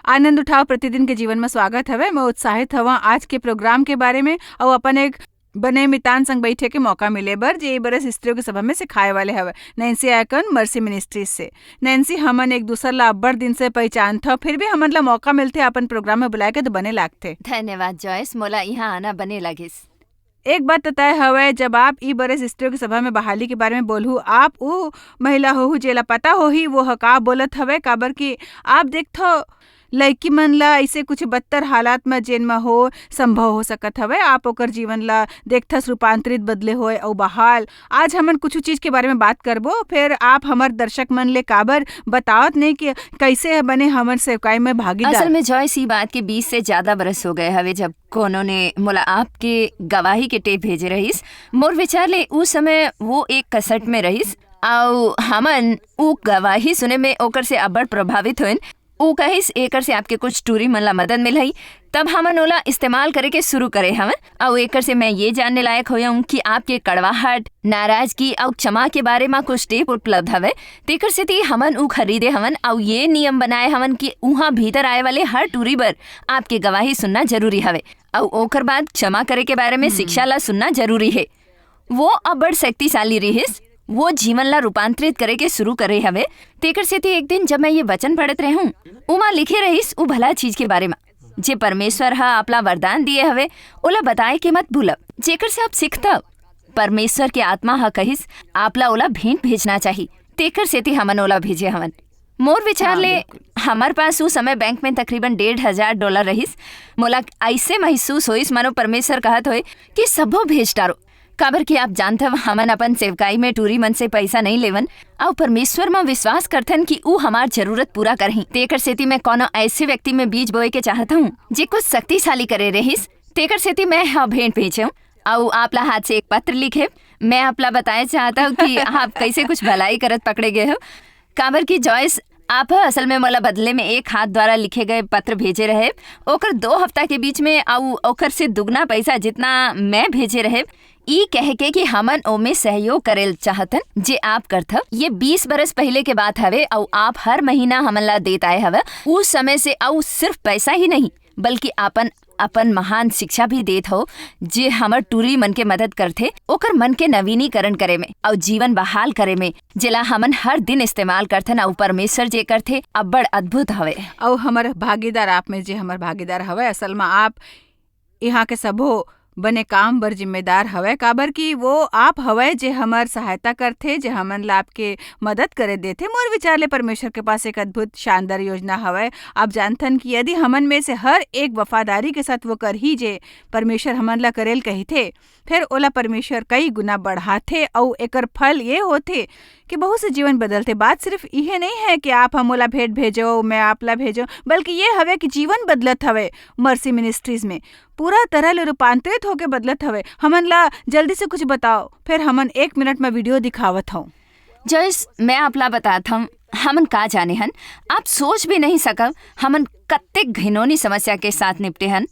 आनंद उठाओ प्रतिदिन के जीवन में स्वागत हवे। मैं उत्साहित हवा आज के प्रोग्राम के बारे में और अपन एक बने मितान संग बैठे के मौका मिले बर जे बरस स्त्रियों के सभा में सिखाए वाले हवे नैन्सी आयकन मर्सी मिनिस्ट्रीज से। नैन्सी, हमन एक दूसर ला अब्बड़ दिन से पहचान था, फिर भी हमन ला मौका मिलते अपन प्रोग्राम में बुलाए के तो बने लागते। धन्यवाद जॉयस, मोला यहाँ आना बने लगिस। एक बात तो तय हवे, जब आप ई बरस स्त्रियों की सभा में बहाली के बारे में बोलहू, आप वो महिला होहू जेला पता होही वो हका बोलत हवे, काबर की आप देखथो लड़की मन ला ऐसे कुछ बदतर हालात में जेन में हो संभव हो सकत हवे, आप ओकर जीवन ला देखथस रूपांतरित बदले होए और बहाल। आज हमन कुछ चीज के बारे में बात करबो, फिर आप हमर दर्शक मन ले काबर बतावत नहीं कि कैसे बने हमर सेवकाई में भागीदार। असल में जॉयस, ई बात के 20 से ज्यादा बरस हो गए हवे जब कोनो ने मोला आपके गवाही के टेप भेजे रहीस। मोर विचार ले उस समय वो एक कसट में रहीस और हमन उ गवाही सुने में ओकर से अब्बड़ प्रभावित होइन। उ कहिस एकर से आपके कुछ टूरी मन ला मदद मिलई, तब हमन ओला इस्तेमाल करे के शुरू करे हमन। और एकर से मैं ये जानने लायक होया हूँ कि आपके कड़वाहट, नाराजगी और क्षमा के बारे में कुछ टेप उपलब्ध हवे। तेकर से ती हमन उ खरीदे हमन और ये नियम बनाए हमन कि उहाँ भीतर आए वाले हर टूरी बर आपके गवाही सुनना जरूरी हवे और ओकर बाद क्षमा करे के बारे में शिक्षा ला सुनना जरूरी है। वो अब्बड़ शक्तिशाली रहिस, वो जीवन ला रूपांतरित करे के शुरू करे हवे। तेकर से एक दिन जब मैं ये वचन पढ़त रहूं, उमा लिखे रहीस उ भला चीज के बारे में जे परमेश्वर हा आपला वरदान दिए हवे ओला बताए के मत भूलब, जेकर से आप सीखता परमेश्वर के आत्मा हा कहिस आपला ओला भेंट भेजना चाहिए। तेकर से हमन ओला भेजे हवन। मोर विचार ले हमार पास उस समय बैंक में तकरीबन $1,500 रहीस। मोला ऐसे महसूस होइस मानो परमेश्वर कहत होए कि सबो भेज डारो, काबर कि आप जानते हमन अपन सेवकाई में टूरी मन से पैसा नहीं लेवन और परमेश्वर में विश्वास करथन कि ऊ हमार जरूरत पूरा करही। तेकर सेती मैं कोनो ऐसे व्यक्ति में बीज बोए के चाहता हूँ जे कुछ शक्तिशाली करे रहीस। तेकर सेती मैं भेंट भेजे हूँ और आपला हाथ से एक पत्र लिखे। मैं आपला बताए चाहता हूँ कि आप कैसे कुछ भलाई करत पकड़े गए हो, काबर की जॉयस आप असल में मोला बदले में एक हाथ द्वारा लिखे गए पत्र भेजे रहे, ओकर 2 हफ्ता के बीच में ओकर से दुगना पैसा जितना मैं भेजे रहे, ई कह के कि हमन ओमे सहयोग करेल चाहतन जे आप करथव। ये 20 बरस पहले के बात हवे और आप हर महीना हमन ला देत आए हवे। उस समय से और सिर्फ पैसा ही नहीं बल्कि अपन महान शिक्षा भी देत हो जे हमर टूरी मन के मदद करथे ओकर मन के नवीनीकरण करे में और जीवन बहाल करे में, जेला हमन हर दिन इस्तेमाल करथन और परमेश्वर जे करथे अब्बड़ अद्भुत हवे। और हमर भागीदार आप में जे हमर भागीदार हवे, असल में आप यहाँ के सबो बने काम बर जिम्मेदार हवे, काबर की वो आप हवे जे हमर सहायता करथे, जे हमन ला आपके मदद करे देथे। मोर विचार ले परमेश्वर के पास एक अद्भुत शानदार योजना हवे। आप जानथन कि यदि हमन में से हर एक वफादारी के साथ वो कर ही जे परमेश्वर हमन ला करेल कहिथे, फिर ओला परमेश्वर कई गुना बढ़ाथे और एकर फल ये होथे कि बहुत से जीवन बदलते। बात सिर्फ यह नहीं है कि आप हमोला भेंट भेजो, मैं आपला भेजो, बल्कि ये हवे कि जीवन बदलत हवे। मर्सी मिनिस्ट्रीज में पूरा तरह ले रूपांतरित होके बदलत हवे। हमन ला जल्दी से कुछ बताओ, फिर हमन 1 मिनट में वीडियो दिखावत हूँ। जॉयस, मैं आपला बताता हूँ हमन का जाने हन, आप सोच भी नहीं सकब हमन कत्ते घिनौनी समस्या के साथ निपटे हन।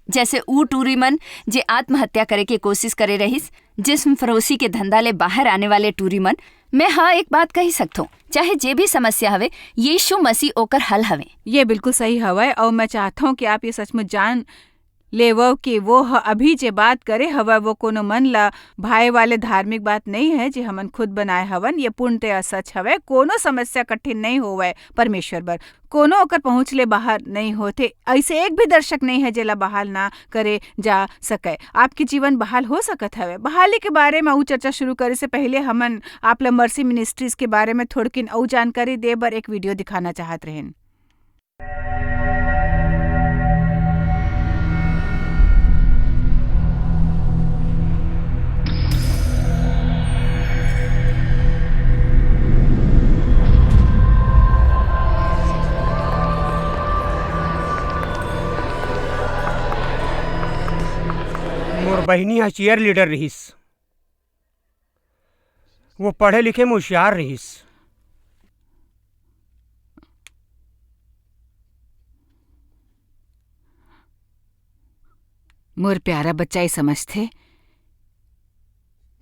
जैसे ऊ टूरी मन जे आत्महत्या करे के कोशिश करे रहीस, जिस्म फरोशी के धंधा ले बाहर आने वाले टूरी मन। मैं हाँ एक बात कही सकता हूँ, चाहे जे भी समस्या हवे यीशु मसीह ओकर हल हवे। ये बिल्कुल सही हवे और मैं चाहता हूँ कि आप ये सचमुच जान लेवो कि वो अभी जे बात करे हवा वो कोनो मन ला भाई वाले धार्मिक बात नहीं है जे हमन खुद बनाए हवन। ये पूर्णतया सच हवे। कोनो समस्या कठिन नहीं होवे परमेश्वर बर, कोनो ओकर पहुँच ले बाहर नहीं होते। ऐसे एक भी दर्शक नहीं है जेला बहाल ना करे जा सके। आपके जीवन बहाल हो सकत हवे। बहाली के बारे में चर्चा शुरू करे से पहले हमन आपला मर्सी मिनिस्ट्रीज के बारे में थोड़किन और जानकारी दे बर एक वीडियो दिखाना चाहत रहें। मोर बहिनी हा चीयर लीडर रहीस। वो पढ़े लिखे में होशियार रहीस। मोर प्यारा बच्चा ही समझथे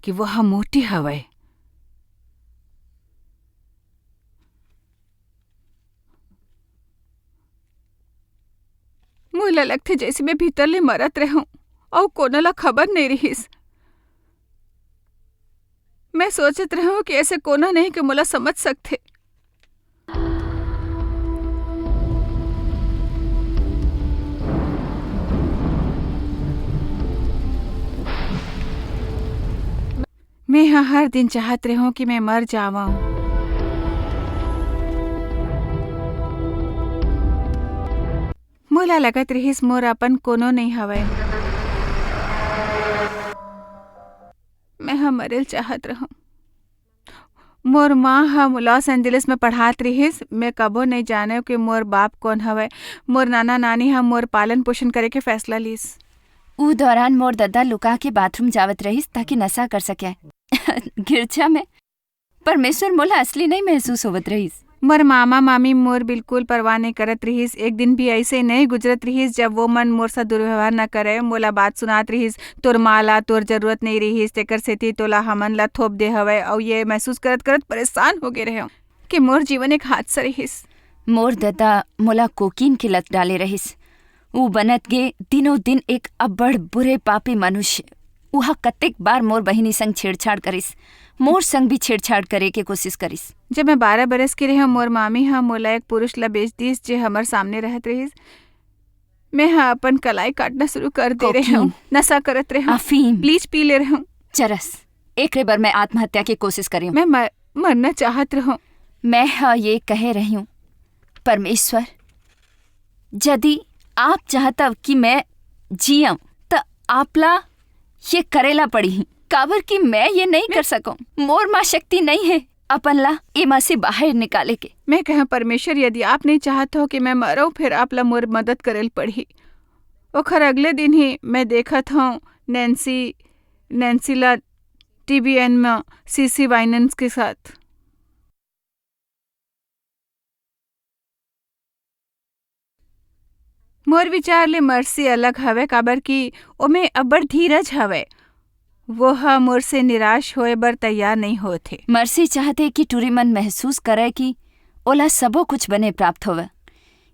कि वह मोटी हवे। मोला लगथे जैसे मैं भीतर ले मरत रहूं और कोनो ला खबर नहीं रहीस। मैं सोचत रहूं कि ऐसे कोना नहीं कि मोला समझ सकथे। मैं यहाँ हर दिन चाहत रहूं कि मैं मर जावां। मोला लगत रहीस मोर अपन कोनो नहीं हवय। मैं हाँ मरेल चाहत रहूं। मोर माँ हम लॉस एंजलिस में पढ़ात रहीस। मैं कबो नहीं जाने कि मोर बाप कौन हवय। मोर नाना नानी हम मोर पालन पोषण करे के फैसला लीस। ऊ दौरान मोर दद्दा लुका के बाथरूम जावत रहीस ताकि नशा कर सके। गिरजा में परमेश्वर मोला असली नहीं महसूस होवत रहीस। मोर मामा मामी मोर बिल्कुल परवाह नहीं करत रहीस। एक दिन भी ऐसे नहीं गुजरत रहीस जब वो मन मोर सा दुर्व्यवहार न करे। मोला बात सुनात रहीस, तोर माला तोर जरूरत नहीं रहीस, तेकर सेती तोला हमन ला थोप दे हवय। और ये महसूस करत करत परेशान हो गए रहे कि मोर जीवन एक हादसा रहीस। मोर दद्दा मोला कोकीन की लत डाले रहीस। ऊ बनत गे दिनों दिन एक अब्बड़ बुरे पापी मनुष्य। उहा कत्तेक बार मोर बहिनी संग छेड़छाड़ करिस, मोर संग भी छेड़छाड़ करे के कोशिश करिस। जब मैं 12 बरस की रही मोर मामी हाँ मोला एक पुरुष ला बेच दीस जे हमर सामने रहत रहीस। मैं हाँ अपन कलाई काटना शुरू कर दे रहे हूँ, नशा करत रहे हूँ, अफीम ब्लीच पी ले रहे हूँ। चरस एक बार मैं आत्महत्या की कोशिश करी हूँ। मैं मरना चाहत रहूं। मैं हाँ ये कह रही हूँ, परमेश्वर यदि आप चाहता कि मैं जियम तो आपला ये करेला पड़ी ही, काबर कि मैं ये नहीं कर सकूं। मोर माँ शक्ति नहीं है अपन ला एमा से बाहर निकाले के। मैं कहा परमेश्वर यदि आप नहीं चाहत हो कि मैं मरूं फिर आप ला मोर मदद करेल पड़ी। ओखर अगले दिन ही मैं देखत हूँ नैन्सी ला TVN में CC वाइनेंस के साथ। मोर विचार ले मर्सी अलग हवे काबर कि ओमे अब्बड़ धीरज हवे। वो हा मोर से निराश होए बर तैयार नहीं होथे। मर्सी चाहते कि टूरीमन महसूस करे कि ओला सबो कुछ बने प्राप्त होवे।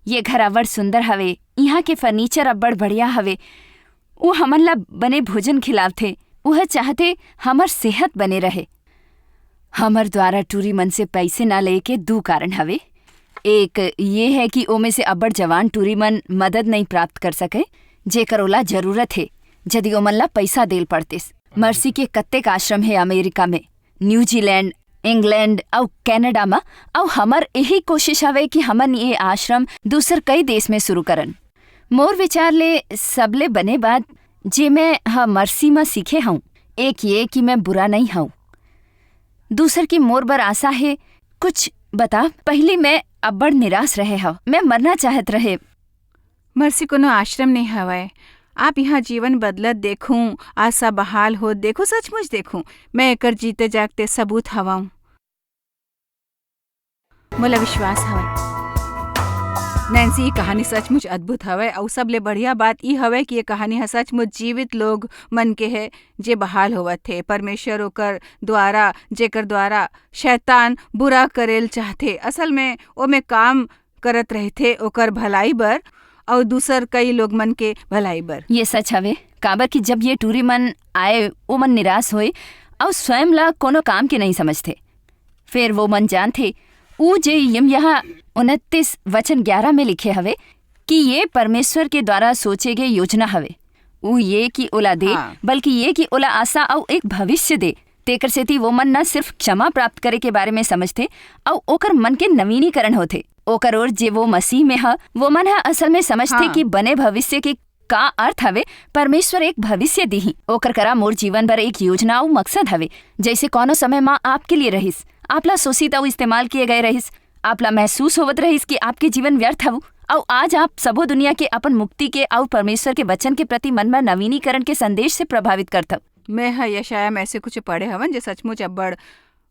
ये घर अब्बड़ सुंदर हवे, यहाँ के फर्नीचर अब्बड़ बढ़िया हवे। वो हमन ला बने भोजन खिलावथे। वह चाहते हमर सेहत बने रहे। हमर द्वारा टूरीमन से पैसे ना ले के 2 कारण हवे। एक ये है कि ओमे से अब्बड़ जवान टूरीमन मदद नहीं प्राप्त कर सके जेकर ओला जरूरत है यदि ओमन ला पैसा देल पड़तिस। मर्सी के कत्तेक आश्रम है अमेरिका में, न्यूजीलैंड, इंग्लैंड और कनाडा में। और हमर यही कोशिश हवे कि हमन ये आश्रम दूसर कई देश में शुरू करन। मोर विचार ले सबले बने बात जे मैं हाँ मर्सी में सीखे हूँ, एक ये कि मैं बुरा नहीं हूँ। दूसर की मोर बर आशा है। कुछ बता, पहली मैं अब्बड़ निराश रहे हव, मैं मरना चाहत रहे। मर्सी कोनो आश्रम नहीं हवय। आप यहाँ जीवन बदलत देखूं, आशा बहाल हो देखूं, सचमुच देखूं। मैं एकर जीते जागते सबूत हवाऊं। मोला विश्वास हवय नैन्सी ये कहानी सचमुच अद्भुत हवय। और सबले बढ़िया बात ई हवय कि ये कहानी ह सचमुच जीवित लोग मन के है जे बहाल होवत थे। परमेश्वर ओकर द्वारा जेकर द्वारा शैतान बुरा करेल चाहते असल में ओमे काम करत रहते ओकर भलाई बर और दूसर कई लोग मन के भलाई बर। ये सच हवे काबर कि जब ये टूरीमन आए वो मन निराश होए और स्वयं ला कोनो काम के नहीं समझते। फिर वो मन जानते ऊ जे यमयहा 29:11 में लिखे हवे कि ये परमेश्वर के द्वारा सोचे गए योजना हवे। ऊ ये कि ओला दे बल्कि ये कि ओला आशा और एक भविष्य दे। तेकर सेती वो मन न सिर्फ क्षमा प्राप्त करे के बारे में समझते और ओकर मन के नवीनीकरण होते। ओकर और जे वो मसीह में है वो मन है असल में समझते कि बने भविष्य के का अर्थ हवे। परमेश्वर एक भविष्य दी ओकर करा मोर जीवन भर एक योजना और मकसद हवे। जैसे कोनो समय माँ आपके लिए रहिस, आपला शोषित और इस्तेमाल किए गए रहिस, आपला महसूस होवत रहिस कि आपके जीवन व्यर्थ हवु। और आज आप सबो दुनिया के अपन मुक्ति के और परमेश्वर के वचन के प्रति मन में नवीनीकरण के संदेश से प्रभावित करता। मैं यशाया में ऐसे कुछ पढ़े हवन जो सचमुच अब्बड़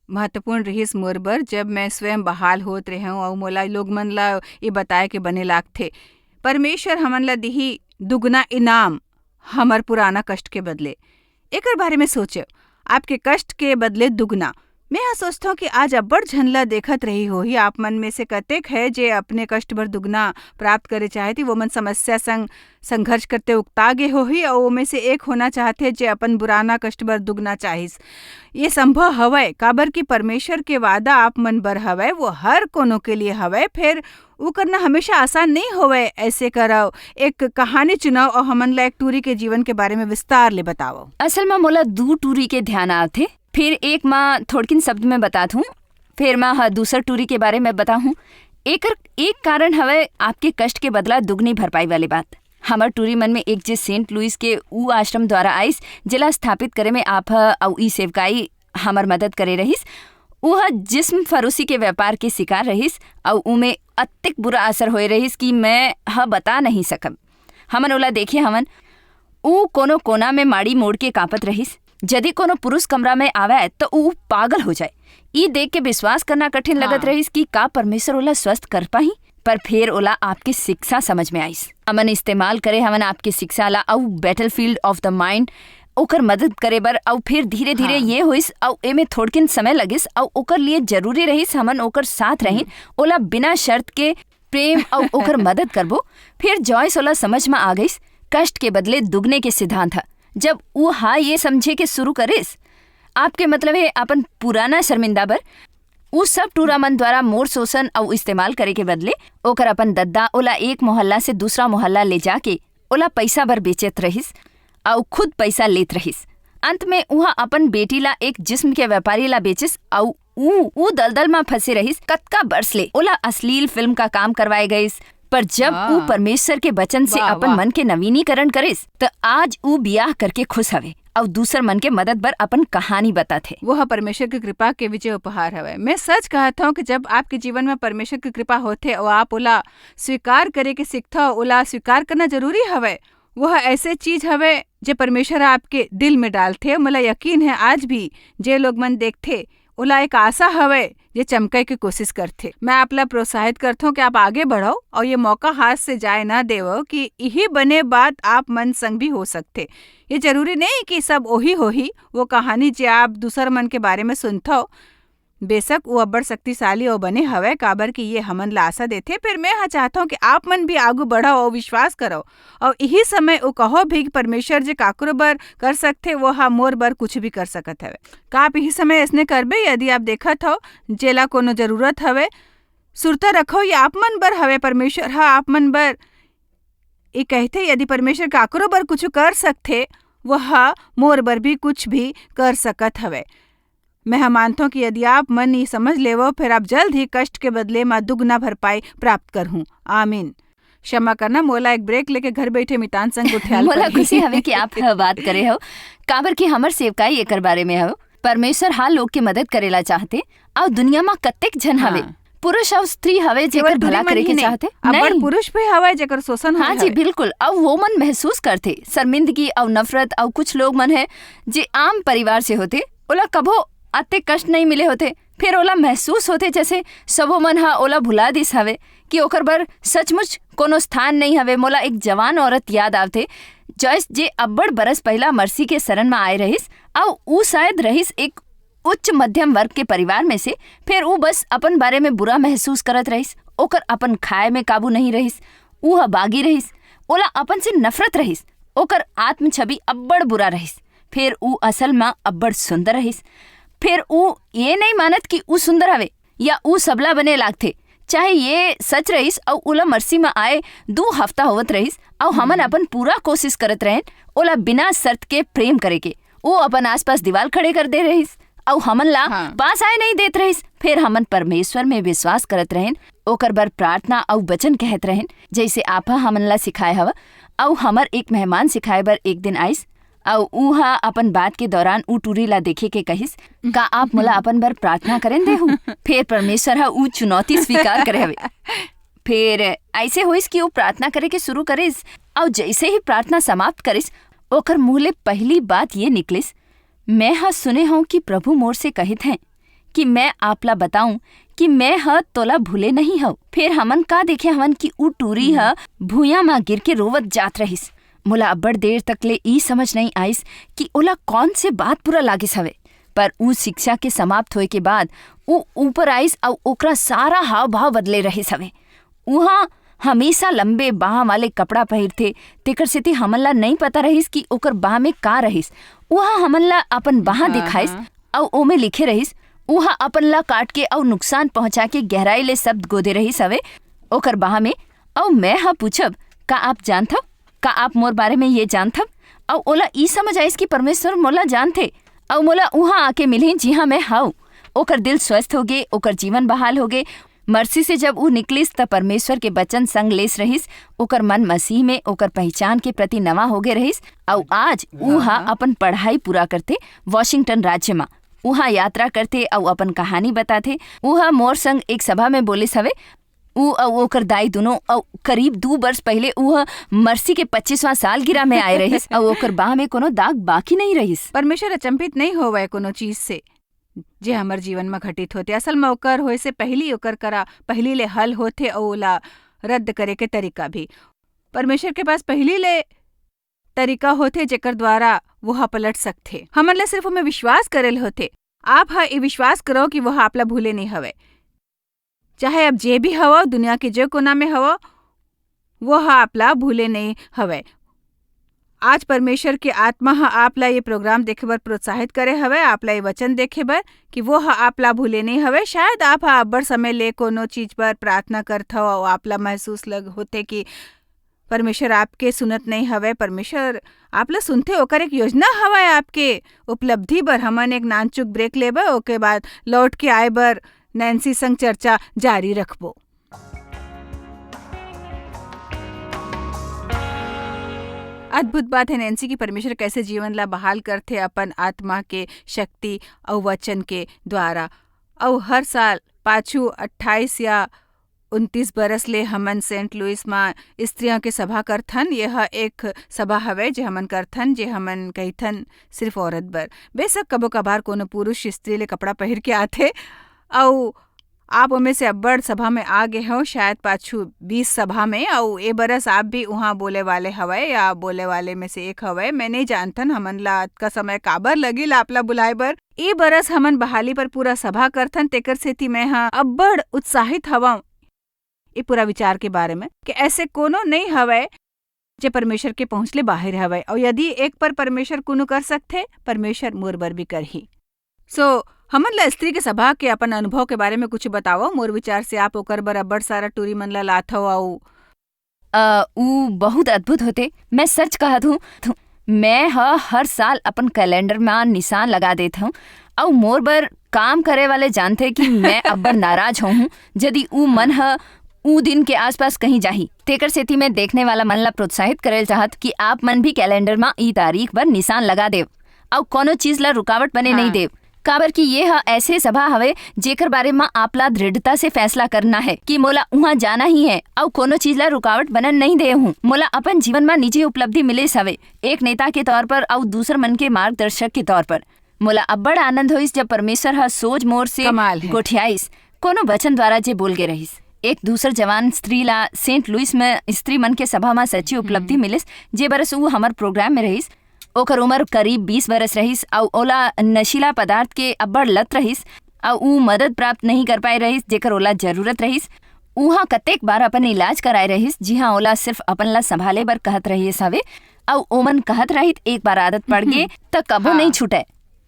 महत्वपूर्ण रहीस मोर बर। जब मैं स्वयं बहाल होत रहे हूँ और मोला लोग मन ला ये बताए के बने लाग थे परमेश्वर हमन ला दिही दुगना इनाम हमर पुराना कष्ट के बदले। एकर बारे में सोचो, आपके कष्ट के बदले दुगना। मैं यहाँ सोचता हूँ कि आज अब्बड़ झनला देखत रही हो ही आप मन में से कतेक है जे अपने कष्ट भर दुगना प्राप्त करे चाहती वो मन समस्या संग संघर्ष करते उकता गे हो ही और वो में से एक होना चाहते जे अपन बुराना कष्ट भर दुगना चाहिस। ये संभव हवय काबर की परमेश्वर के वादा आप मन बर हवय वो हर कोनो के लिए हवय, फिर वो करना हमेशा आसान नहीं होवे। ऐसे करव एक कहानी चुनाव और हमन ला एक टूरी के जीवन के बारे में विस्तार ले बताओ। असल में मोला 2 टूरी के ध्यान आथे, फिर एक माँ थोड़किन शब्द में बता दूं, फिर माँ दूसर टूरी के बारे में बताऊं। एक कारण हवे आपके कष्ट के बदला दुगनी भरपाई वाली बात। हमार टूरी मन में एक जे सेंट लुइस के ऊ आश्रम द्वारा आइस जिला स्थापित करे में आप और ई सेवकाई हमार मदद करे रहिस। वह जिस्म फरोसी के व्यापार के शिकार रहिस और उमें अतिक बुरा असर होए रहिस कि मैं बता नहीं सकब। हमन ओला देखे हमन ऊ कोनो कोना में माड़ी मोड़ के कांपत रहिस। यदि कोनो पुरुष कमरा में आवे तो ऊ पागल हो जाए। ई देख के विश्वास करना कठिन लगत रहिस कि का परमेश्वर ओला स्वस्थ कर पाही। पर फिर ओला आपकी शिक्षा समझ में आइस। हमन इस्तेमाल करे हमन आपकी शिक्षा ला और बैटलफील्ड ऑफ द माइंड ओकर मदद करे बर और फिर धीरे धीरे ये होइस और एमे थोड़किन समय लगिस और ओकर लिए जरूरी रहिस हमन ओकर साथ रहिन ओला बिना शर्त के प्रेम और ओकर मदद करबो। फिर जॉयस ओला समझ में आ गइस कष्ट के बदले दुगने के सिद्धांत है। जब वो ये समझे के शुरू करिस आपके मतलब है अपन पुराना शर्मिंदा बर उस सब टूरा मन द्वारा मोर शोषण और इस्तेमाल करे के बदले ओकर अपन दद्दा ओला एक मोहल्ला से दूसरा मोहल्ला ले जाके ओला पैसा भर बेचत रहिस और खुद पैसा लेत रहिस। अंत में वहाँ अपन बेटी ला एक जिस्म के व्यापारी ला बेचिस और ऊ दलदल में फंसे रहिस। कतका बरस ले ओला अश्लील फिल्म का काम करवाए गइस। पर जब ऊ परमेश्वर के वचन से अपन मन के नवीनीकरण करिस तो आज ऊ बियाह करके खुश हवे और दूसर मन के मदद बर अपन कहानी बताथे। वह परमेश्वर की कृपा के विजय उपहार हवे। मैं सच कहता हूँ कि जब आपके जीवन में परमेश्वर की कृपा होथे और आप ओला स्वीकार करे के सीखता ओला स्वीकार करना जरूरी हवे। वह ऐसे चीज हवे जो परमेश्वर आपके दिल में डालथे। मला यकीन है आज भी जे लोग मन देखथे ओला एक आशा हवे जे चमके की कोशिश करथे। मैं आपला प्रोत्साहित करता हूँ कि आप आगे बढ़ो और ये मौका हाथ से जाए ना देवो कि यही बने बात आप मन संग भी हो सकते। ये जरूरी नहीं कि सब ओही होही वो कहानी जे आप दूसर मन के बारे में सुनते हो। बेशक वो अब्बड़ शक्तिशाली और बने हवे काबर कि ये हमन ला आशा देथे। फिर मैं चाहता हूँ कि आप मन भी आगू बढ़ो और विश्वास करो और यही समय वो कहो भी परमेश्वर जे काकरो बर कर सकते वो मोर बर कुछ भी कर सकत हवे। का आप यही समय ऐसने करबे? यदि आप देखत हो जेला कोनो जरूरत हवे सुरता रखो ये आप मन बर हवे। परमेश्वर आप मन बर ये कहते यदि परमेश्वर काकरो बर कुछ कर सकते वह मोर बर भी कुछ भी कर सकत हवे। मैं मानता हूँ कि यदि आप मन ये समझ लेवो फिर आप जल्द ही कष्ट के बदले में दुगना भरपाई प्राप्त कर हूँ। आमीन। क्षमा करना मोला एक ब्रेक लेके घर बैठे मितान संग उठ्याल मोला खुशी हवे कि आप बात करे हो काबर की हमर सेवकाई एकर बारे में हो। परमेश्वर लोग के मदद करेला चाहते और दुनिया में कतेक जन हवे पुरुष और स्त्री हवे जेकर भला करे के चाहते नहीं पुरुष भी हवे जेकर शोषण हाँ जी बिल्कुल। और वो मन महसूस करते शर्मिंदगी और नफरत और कुछ लोग मन है जे आम परिवार से होते ओला कभो अते कष्ट नहीं मिले होते। फिर ओला महसूस होते जैसे सबो मन ओला भुला दिस हवे कि ओकर बर सचमुच कोनो स्थान नहीं हवे। मोला एक जवान औरत याद आवते जॉयस जे अब्बड़ बरस पहला मर्सी के शरण में आए रहिस और ऊ शायद रहिस एक उच्च मध्यम वर्ग के परिवार में से। फिर ऊ बस अपन बारे में बुरा महसूस करत रहिस। ओकर अपन खाए में काबू नहीं रहिस। ऊ बागी रहिस। ओला अपन से नफरत रहिस। ओकर आत्म छवि अब्बड़ बुरा रहिस। फिर ऊ असल में अब्बड़ सुंदर रहिस। फिर ऊ ये नहीं मानत कि ऊ सुंदर हवे या ऊ सबला बने लागथे। चाहे ये सच रहिस और ओला मर्सी में आए 2 हफ्ता होवत रहिस और हमन अपन पूरा कोशिश करत रहें ओला बिना शर्त के प्रेम करे के। वो अपन आसपास दीवार खड़े कर दे रहिस और हमन ला पास आए नहीं देत रहिस। फिर हमन परमेश्वर में विश्वास करत रहें ओकर बर प्रार्थना और वचन कहत रहें जैसे आप हमन ला सिखाए हवा। और हमर एक मेहमान सिखाए बर एक दिन आइस और ऊहा अपन बात के दौरान ऊ टूरी ला देखे के कहिस का आप मोला अपन बर प्रार्थना करें देहु। फिर परमेश्वर ऊ चुनौती स्वीकार करे हवे। फिर ऐसे होइस कि ऊ प्रार्थना करे के शुरू करिस और जैसे ही प्रार्थना समाप्त करिस ओकर मुँह ले पहली बात ये निकलिस मैं सुने हूँ कि प्रभु मोर से कहित हैं कि मैं आपला बताऊं कि मैं तोला भूले नहीं हूँ। फिर हमन का देखे हमन कि ऊ टूरी भूया माँ गिर के रोवत जात रहिस। मोला अब्बड़ देर तक ले ई समझ नहीं आइस कि ओला कौन से बात पूरा लागिस हवे। पर ऊ शिक्षा के समाप्त होए के बाद ऊ ऊपर आइस और ओकरा सारा हाव भाव बदले रहे सवे। उहाँ हमेशा लंबे बाह वाले कपड़ा पहिरथे, तेकर सेती हमन ला नहीं पता रहिस कि ओकर बाह में का रहिस। उहाँ हमन ला अपन बाह दिखाइस और ओमे लिखे रहिस। उहाँ अपन ला काट के और नुकसान पहुंचा के गहराई ले शब्द गोदे रहिस हवे ओकर बाह में। और मैं हा पूछब, का आप जानथव? का आप मोर बारे में ये जानथव? और ओला ई समझ आइस कि परमेश्वर मोला जानथे और मोला उहाँ आके मिले जी हाँ मैं हाउ। ओकर दिल स्वस्थ हो गे, ओकर जीवन बहाल हो गे। मर्सी से जब ऊ निकलिस त परमेश्वर के वचन संग लेस रहिस। ओकर मन मसीह में ओकर पहचान के प्रति नवा हो गे रहिस। और आज उहा अपन पढ़ाई पूरा करते वॉशिंगटन राज्य में। उहा यात्रा करते और अपन कहानी बताते। उहा मोर संग एक सभा में बोलिस हवे। ऊ और ओकर दाई दोनों और करीब 2 वर्ष पहले ऊ मर्सी के 25वां सालगिरह में आए रहिस और ओकर बाह में कोनो दाग बाकी नहीं रहिस। परमेश्वर अचंभित नहीं होवे कोनो चीज से जे हमर जीवन में घटित होते। असल में ओकर होए से पहली ओकर करा पहली ले हल होते और ओला रद्द करे के तरीका भी। परमेश्वर के पास पहली ले तरीका होते जेकर द्वारा वह पलट सकते। हमन ले सिर्फ में विश्वास करेल होते। आप हा ये विश्वास करो कि वह आपला भूले नहीं हवे। चाहे अब जे भी हवा दुनिया के जो कोना में हवा वह आपला भूले नहीं हवे। आज परमेश्वर के आत्मा हा आपला ये प्रोग्राम देखे बर प्रोत्साहित करे हवे, आपला ये वचन देखे बर कि वो हा आपला भूले नहीं हवे। शायद आप हा अब्बड़ समय ले कोनो चीज पर प्रार्थना करत हव और आपला महसूस लग होते कि परमेश्वर आपके सुनत नहीं हवे। परमेश्वर आपला सुनते, ओकर एक योजना हवा आपके उपलब्धि बर। हमन एक नानचुक ब्रेक लेबे, ओके बाद लौट के आए बर नैन्सी संग चर्चा जारी रखबो। अद्भुत बात है नैन्सी की परमेश्वर कैसे जीवन ला बहाल करते अपन आत्मा के शक्ति और वचन के द्वारा। और हर साल पाछू 28 या 29 बरस ले हमन सेंट लुइस में स्त्रियों के सभा करथन। यह एक सभा हवे जे हमन करथन, जे हमन कहिथन सिर्फ औरत बर। बेशक कबो कभार कोनो पुरुष स्त्री ले कपड़ा पहिर के आथे और आप उनमें से अब्बड़ सभा में आ गए हो, शायद पाछू 20 सभा में। और ए बरस आप भी वहाँ बोले वाले हवे या बोले वाले में से एक हवे। मैं नहीं जानथन हमन ला का समय काबर लगी आपला बुलाए बर। ए बरस हमन बहाली पर पूरा सभा करथन, तेकर सेती मैं हाँ अब्बड़ उत्साहित हवा ये पूरा विचार के बारे में कि ऐसे कोनो नहीं हवे जे परमेश्वर के पहुँचले बाहर हवे। और यदि एक पर परमेश्वर कोनो कर सकते, परमेश्वर मोर बर भी कर ही। हमन ला स्त्री के सभा के अपन अनुभव के बारे में कुछ बताओ। मोर विचार से आप ओकर बर अब्बड़ सारा टूरी मन ला लात हो। ऊ बहुत अद्भुत होते। मैं सच कहत हूँ, मैं हर साल अपन कैलेंडर में निशान लगा देता हूँ। और मोर बर काम करे वाले जानते कि मैं अब्बड़ नाराज हूँ यदि ऊ मन ऊ दिन के आसपास कहीं जाही। तेकर सेती मैं देखने वाला मन ला प्रोत्साहित करे चाहत कि आप मन भी कैलेंडर में ई तारीख पर निशान लगा देव और कोनो चीज ला रुकावट बने नहीं देव। काबर कि ये ऐसे सभा हवे जेकर बारे में आपला दृढ़ता से फैसला करना है कि मोला वहाँ जाना ही है और कोनो चीज ला रुकावट बनन नहीं दे हूँ। मोला अपन जीवन में निजी उपलब्धि मिले हवे, एक नेता के तौर पर और दूसर मन के मार्गदर्शक के तौर पर। मोला अब्बड़ आनंद होइस जब परमेश्वर सोच मोर से गोठियाइस कोनो वचन द्वारा जे बोल के रहिस। एक दूसर जवान स्त्री ला सेंट लुइस में स्त्री मन के सभा में सच्ची उपलब्धि मिलिस जे बरस ऊ हमार प्रोग्राम में रहिस। ओकर उम्र करीब 20 बरस रहिस और ओला नशीला पदार्थ के अब्बड़ लत रहिस और ऊ मदद प्राप्त नहीं कर पाए रहिस जेकर ओला जरूरत रहिस। उहाँ कतेक बार अपन इलाज कराए रहिस जी हाँ ओला सिर्फ अपन ला संभाले बर कहत रहिस हवे। और ओमन कहत रहित एक बार आदत पड़ गए तो कबो नहीं छूटे।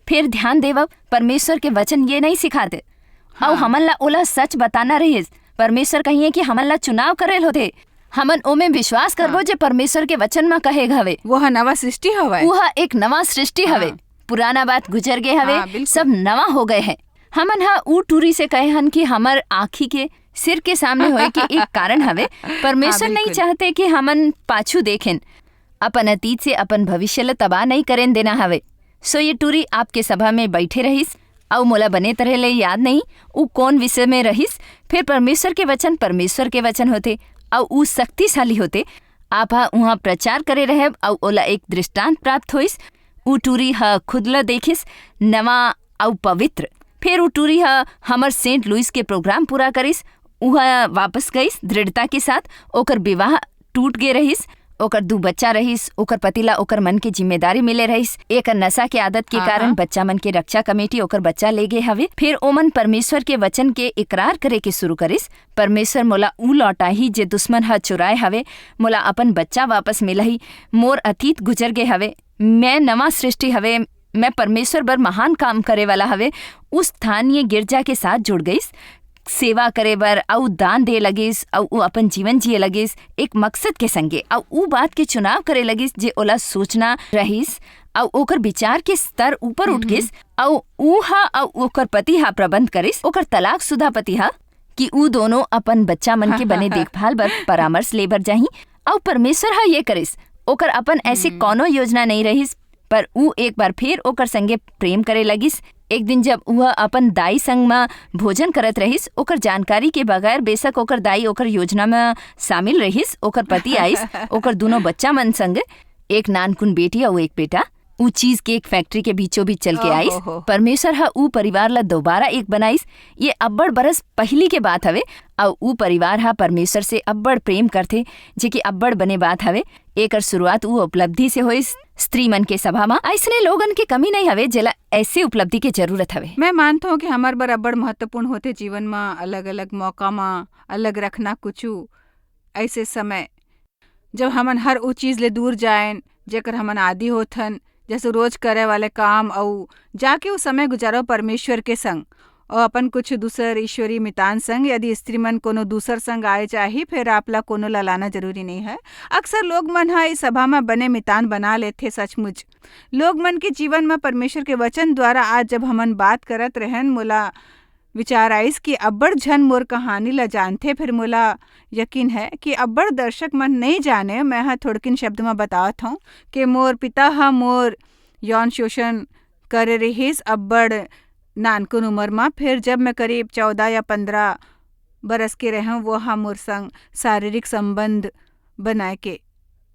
फिर ध्यान देव, परमेश्वर के वचन ये नहीं सिखाते और हमन ला ओला सच बताना रहिस। परमेश्वर कहिए कि हमन ला चुनाव करेल होते, हमन ओमे विश्वास करबो जे परमेश्वर के वचन में कहे हवे वह नवा सृष्टि हवे। वह एक नवा सृष्टि हवे। पुराना बात गुजर गए हवे, सब नवा हो गए हैं। हमन ऊ टूरी से कहे हन कि हमर आँखी के सिर के सामने होए के एक कारण हवे। परमेश्वर नहीं चाहते कि हमन पाछू देखें, अपन अतीत से अपन भविष्य ल तबाह नहीं करें देना हवे। सो ये टूरी आपके सभा में बैठे रहिस और मोला बने तरह ले याद नहीं ऊ कौन विषय में रहिस। फिर परमेश्वर के वचन होते और ऊ शक्तिशाली होते। आप वहाँ प्रचार करे रहे और ओला एक दृष्टांत प्राप्त होइस। ऊ टूरी खुद ल देखिस नवा और पवित्र। फिर ऊ टूरी हमर सेंट लुइस के प्रोग्राम पूरा करिस। वह वापस गईस दृढ़ता के साथ। ओकर विवाह टूट गए रहिस ओकर 2 बच्चा रहीस, ओकर पतिला ओकर मन के जिम्मेदारी मिले रहीस। एक नशा के आदत के कारण बच्चा मन के रक्षा कमेटी ओकर बच्चा ले गए हवे। फिर ओमन परमेश्वर के वचन के इकरार करे के शुरू करिस, परमेश्वर मोला ऊ लौटाही जे दुश्मन ह चुराए हवे, मोला अपन बच्चा वापस मिलही, मोर अतीत गुजर गए हवे, मैं नवा सृष्टि हवे, मैं परमेश्वर बर महान काम करे वाला हवे। उस स्थानीय गिरजा के साथ जुड़ गईस, सेवा करे बर अउ दान दे लगिस अउ अपन जीवन जिए लगिस एक मकसद के संगे। अउ ऊ बात के चुनाव करे लगिस जे ओला सोचना रहीस अउ ओकर विचार के स्तर ऊपर उठ गिस। अउ ऊ हा अउ ओकर पति हा प्रबंध करिस, ओकर तलाकशुदा पति हा, कि ऊ दोनों अपन बच्चा मन के बने देखभाल बर परामर्श ले बर जाही। अउ परमेश्वर हा ये करिस, ओकर अपन ऐसे कोनो योजना नहीं रहीस, पर ऊ एक बार फिर ओकर संगे प्रेम करे लगिस। एक दिन जब वह अपन दाई संग में भोजन करत रहिस, ओकर जानकारी के बगैर, बेशक ओकर दाई ओकर योजना में शामिल रहिस, ओकर पति आइस ओकर दोनों बच्चा मन संग, एक नानकुन बेटी और एक बेटा, ऊ चीज केक फैक्ट्री के बीचों बीच चल के आइस। परमेश्वर हा ऊ परिवार ला दोबारा एक बनाइस। ये अब्बड़ बरस पहली के बात हवे, और ऊ परिवार हा परमेश्वर से अब्बड़ प्रेम करथे, जे कि अब्बड़ बने बात हवे। एकर शुरुआत ऊ उपलब्धि से होइस। स्त्री मन के सभा में ऐसने लोगन के कमी नहीं हवे जेला ऐसे उपलब्धि के जरूरत हवे। मैं मानता हूँ कि हमार बर अब्बड़ महत्वपूर्ण होते जीवन में, अलग अलग मौका में अलग रखना कुछू ऐसे समय जब हमन हर ऊ चीज ले दूर जाएन जेकर हमन आदि होथन, जैसे रोज करे वाले काम, और जाके वो समय गुजारो परमेश्वर के संग और अपन कुछ दूसर ईश्वरी मितान संग। यदि स्त्री मन कोनो दूसर संग आए चाही, फिर आपला कोनो ला लाना जरूरी नहीं है। अक्सर लोग मन हा इस सभा में बने मितान बना लेथे। सचमुच लोग मन के जीवन में परमेश्वर के वचन द्वारा आज जब हमन बात करत रहन, मोला विचार आइस कि अब्बड़ झन मोर कहानी ला जानथे। फिर मोला यकीन है कि अब्बड़ दर्शक मन नहीं जाने। मैं हा थोड़किन शब्द में बतावत हूँ कि मोर पिता हा मोर यौन शोषण करे रहिस अब्बड़ नानकुन उम्र में। फिर जब मैं करीब 14 या 15 बरस के रहूँ, वो हा मोर संग शारीरिक संबंध बनाए के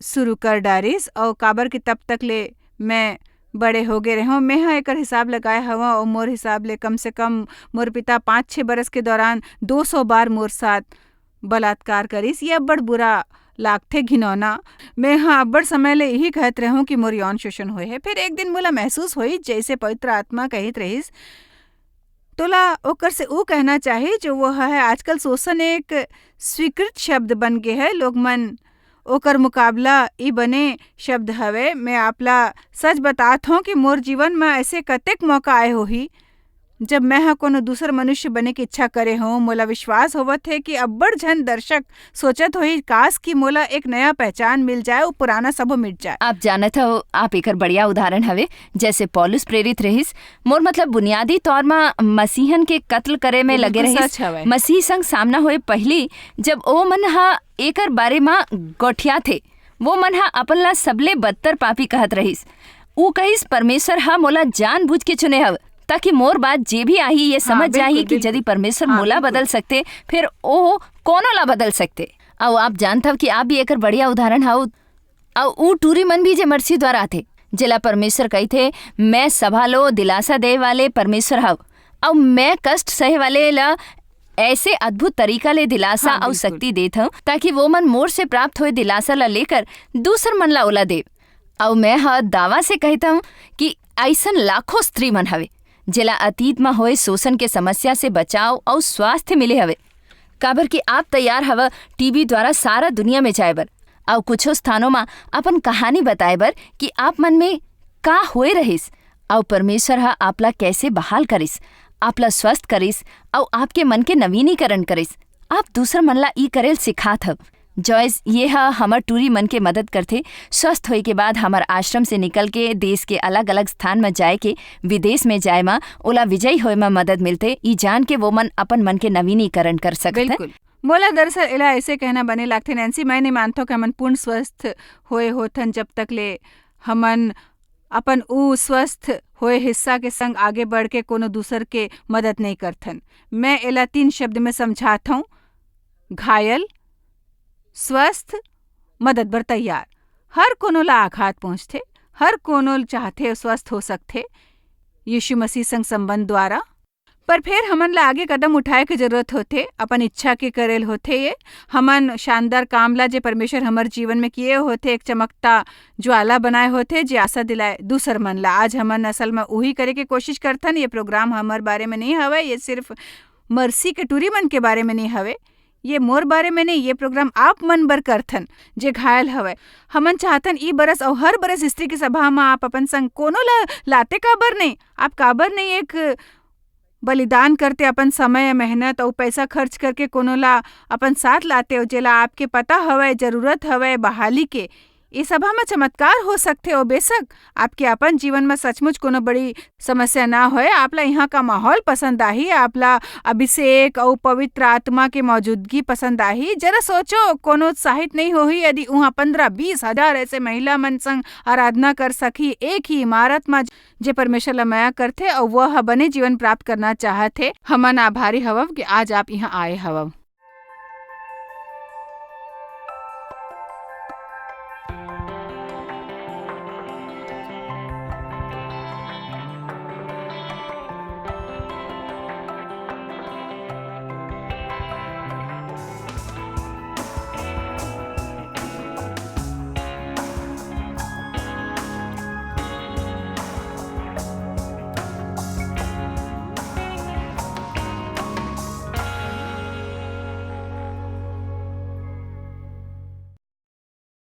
शुरू कर डारिस, और काबर के तब तक ले मैं बड़े हो गए रहूँ। मैं हा एकर हिसाब लगाए हवा, और मोर हिसाब ले कम से कम मोर पिता 5-6 बरस के दौरान 200 बार मोर साथ बलात्कार करिस। ये अब्बड़ बुरा लागथे, घिनौना। मैं हाँ अब्बड़ समय ले यही कहत रहूँ कि मोर यौन शोषण होए है। फिर एक दिन मोला महसूस होई जैसे पवित्र आत्मा कहित रहिस, तोला ओकर से ऊ कहना चाहिए जो वो है। आजकल शोषण एक स्वीकृत शब्द बन गए है, लोग मन ओकर मुकाबला ई बने शब्द हवे। मैं आपला सच बतात हूँ कि मोर जीवन में ऐसे कतेक मौका आए होही जब मैं हा कोनो दूसर मनुष्य बने की इच्छा करे हूँ। मोला विश्वास होवत है कि अब्बड़ झन दर्शक सोचत होई काश कि मोला एक नया पहचान मिल जाए, वो पुराना सब मिट जाए। आप जानत हो, आप एकर बढ़िया उदाहरण हवे। जैसे पौलुस प्रेरित रहिस, मोर मतलब बुनियादी तौर में मसीहन के कत्ल करे में लगे रहिस। मसीह संग सामना होए पहली जब ओ मन हा एकर बारे में गोठिया थे, वो मन हा अपन ला सबले बदतर पापी कहत रहिस। ऊ कहिस परमेश्वर हा मोला जानबूझ के चुने हव ताकि मोर बात जे भी आई ये समझ जाही कि यदि परमेश्वर मोला बदल सकते, फिर ओ कोनो ला बदल सकते। और आप जानता हो कि आप भी एकर बढ़िया उदाहरण हाउ। और ऊ टूरी मन भी जे मर्सी द्वारा थे, जेला परमेश्वर कही थे मैं सभा लो दिलासा दे वाले परमेश्वर हाउ, और मैं कष्ट सहे वाले ला ऐसे अद्भुत तरीका ले दिलासा और शक्ति देत हूँ ताकि वो मन मोर से प्राप्त हुए दिलासा ला लेकर दूसर मन ला ओला दे। और मैं हा दावा से कहता हूँ कि ऐसन लाखों स्त्री मन हवे जेला अतीत में होए शोषण के समस्या से बचाव और स्वास्थ्य मिले हवे। काबर कि आप तैयार हवा टीवी द्वारा सारा दुनिया में जाए बर और कुछो स्थानों में अपन कहानी बताए बर कि आप मन में का होए रहिस, और परमेश्वर हा आपला कैसे बहाल करिस, आपला स्वस्थ करिस और आपके मन के नवीनीकरण करिस। आप दूसर मन ला ई करेल सिखात हव। जॉयस ये हा हमर टूरी मन के मदद करथे। स्वस्थ होए के बाद हमार आश्रम से निकल के देश के अलग अलग स्थान में जाए के, विदेश में जाए मा ओला विजयी होए में मदद मिलते। ई जान के वो मन अपन मन के नवीनीकरण कर सकते। बिल्कुल मोला दरअसल इला ऐसे कहना बने लागथे नैन्सी, मैं नहीं मानता कि हमन पूर्ण स्वस्थ होए होथन जब तक ले हमन अपन ऊ स्वस्थ होए हिस्सा के संग आगे बढ़ के कोनो दूसर के मदद नहीं करथन। मैं इला 3 शब्द में समझाता हूँ, घायल, स्वस्थ, मदद बर तैयार। हर कोनो ला आघात पहुँचथे, हर कोनो चाहते स्वस्थ हो सकथे यीशु मसीह संग संबंध द्वारा। पर फिर हमन ला आगे कदम उठाए के जरूरत होथे, अपन इच्छा के करेल होथे। ये हमन शानदार काम ला जे परमेश्वर हमर जीवन में किए होथे, एक चमकता ज्वाला बनाए होथे जे आशा दिलाए दूसर मन ला। आज हमन असल में वही करे के कोशिश करथन। ये प्रोग्राम हमर बारे में नहीं हवे, ये सिर्फ मर्सी के टूरी मन के बारे में नहीं हवे, ये मोर बारे में नहीं। ये प्रोग्राम आप मन बर करथन जे घायल हवे। हमन चाहतन ई बरस और हर बरस स्त्री की सभा में आप अपन संग कोनो ला लाते काबर नहीं, आप काबर नहीं एक बलिदान करते अपन समय मेहनत और पैसा खर्च करके कोनो ला अपन साथ लाते हो, जेला आपके पता हवे जरूरत हवे बहाली के। इस सभा में चमत्कार हो सकते हो। बेशक आपके अपन जीवन में सचमुच कोनो बड़ी समस्या ना होए, आपला यहाँ का माहौल पसंद आही, आपला अभिषेक और पवित्र आत्मा के मौजूदगी पसंद आही। जरा सोचो कोनो उत्साहित नहीं होही यदि वहाँ 15-20 हजार ऐसे महिला मन संग आराधना कर सकी एक ही इमारत में जे परमेश्वर ला माया करथे और वह बने जीवन प्राप्त करना चाहते। हमन आभारी हवव कि आज आप यहाँ आए हवव।